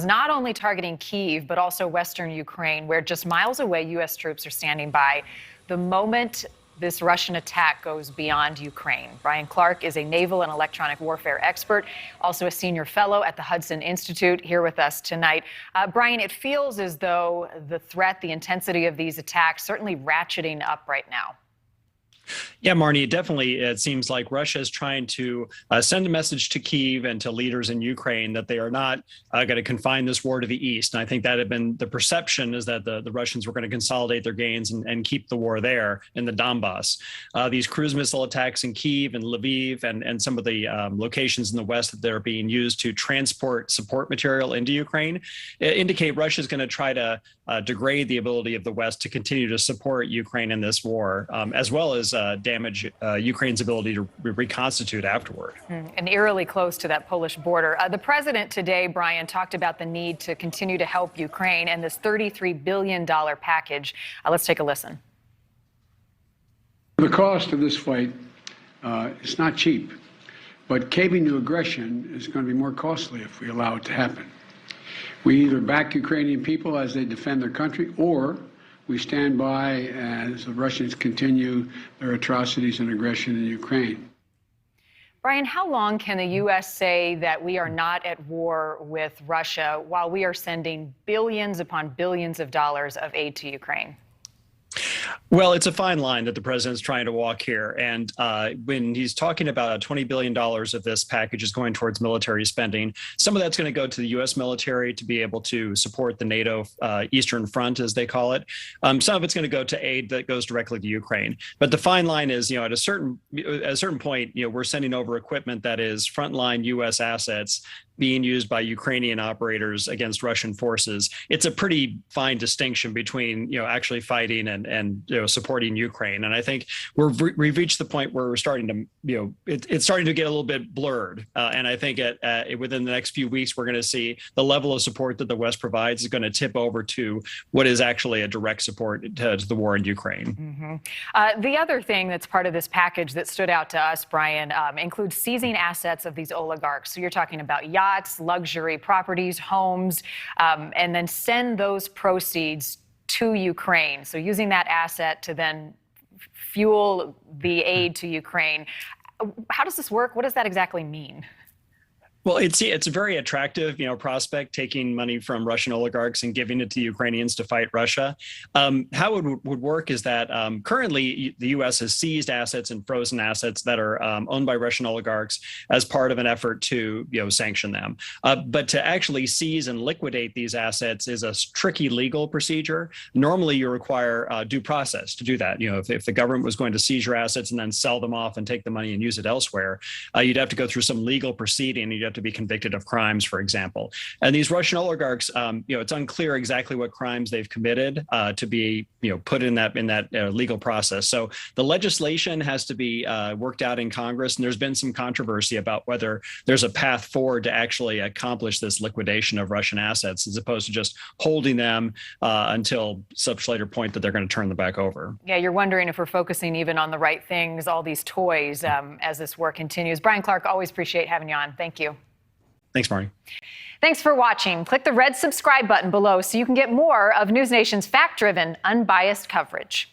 Not only targeting Kyiv, but also western Ukraine, where just miles away, U.S. troops are standing by the moment this Russian attack goes beyond Ukraine. Bryan Clark is a naval and electronic warfare expert, also a senior fellow at the Hudson Institute, here with us tonight. Bryan, it feels as though the threat, the intensity of these attacks, certainly ratcheting up right now. Yeah, Marnie, it seems like Russia is trying to send a message to Kyiv and to leaders in Ukraine that they are not going to confine this war to the east. And I think that had been the perception, is that the Russians were going to consolidate their gains and keep the war there in the Donbass. These cruise missile attacks in Kyiv and Lviv and some of the locations in the west that are being used to transport support material into Ukraine indicate Russia is going to try to degrade the ability of the West to continue to support Ukraine in this war, as well as damage Ukraine's ability to reconstitute afterward. And eerily close to that Polish border. The president today, Bryan, talked about the need to continue to help Ukraine and this $33 billion package. Let's take a listen. The cost of this fight is not cheap, but caving to aggression is going to be more costly if we allow it to happen. We either back Ukrainian people as they defend their country, or we stand by as the Russians continue their atrocities and aggression in Ukraine. Bryan, how long can the U.S. say that we are not at war with Russia while we are sending billions upon billions of dollars of aid to Ukraine? Well, it's a fine line that the president's trying to walk here. And when he's talking about $20 billion of this package is going towards military spending, some of that's going to go to the U.S. military to be able to support the NATO Eastern Front, as they call it. Some of it's going to go to aid that goes directly to Ukraine. But the fine line is, at a certain point, we're sending over equipment that is frontline U.S. assets being used by Ukrainian operators against Russian forces. It's a pretty fine distinction between, actually fighting and supporting Ukraine. And I think we've reached the point where we're starting to, it's starting to get a little bit blurred. And I think within the next few weeks, we're going to see the level of support that the West provides is going to tip over to what is actually a direct support to the war in Ukraine. The other thing that's part of this package that stood out to us, Bryan, includes seizing assets of these oligarchs. So you're talking about yachts, luxury properties, homes, and then send those proceeds to Ukraine. So using that asset to then fuel the aid to Ukraine. How does this work? What does that exactly mean? Well, it's a very attractive, prospect, taking money from Russian oligarchs and giving it to Ukrainians to fight Russia. How it would work is that currently the U.S. has seized assets and frozen assets that are owned by Russian oligarchs as part of an effort to, sanction them. But to actually seize and liquidate these assets is a tricky legal procedure. Normally, you require due process to do that. If the government was going to seize your assets and then sell them off and take the money and use it elsewhere, you'd have to go through some legal proceeding. You'd have to be convicted of crimes, for example. And these Russian oligarchs, it's unclear exactly what crimes they've committed to be, put in that legal process. So the legislation has to be worked out in Congress, and there's been some controversy about whether there's a path forward to actually accomplish this liquidation of Russian assets, as opposed to just holding them until such later point that they're going to turn them back over. Yeah, you're wondering if we're focusing even on the right things, all these toys, as this war continues. Bryan Clark, always appreciate having you on. Thank you. Thanks, Marnie. Thanks for watching. Click the red subscribe button below so you can get more of NewsNation's fact-driven, unbiased coverage.